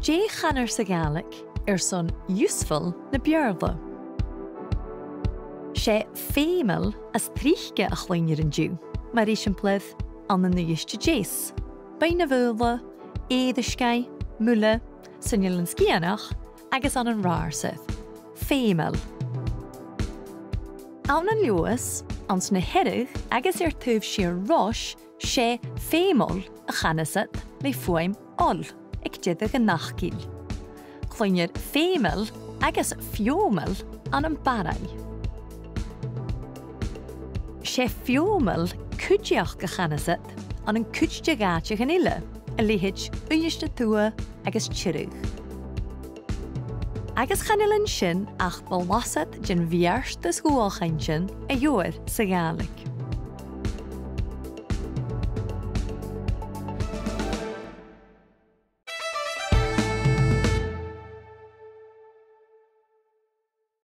Dé chanar sa Gaelic son useful na beàrn. Sé Feumail as tríocha a chloinir an dú, mar éisiomplad an na nuiste dés. Bain na bhúla, éadiscai, mula, sunil an scianach, agus an rársa. Feumail. An an luas, ans na hiirigh agus tuamh siar rois sé Feumail a chanasat le Feumail ag diadach an nachcíl. Chloinir Feumail agus Feumail an beàrn. Sé Feumail cúideach go chanasat an cúide gáte gan ile, a líhid uiste tua agus tíirigh. Agus chanilann sin ach bhlasad den bhearst de Dualchainntean a dheoir sa Gaelic.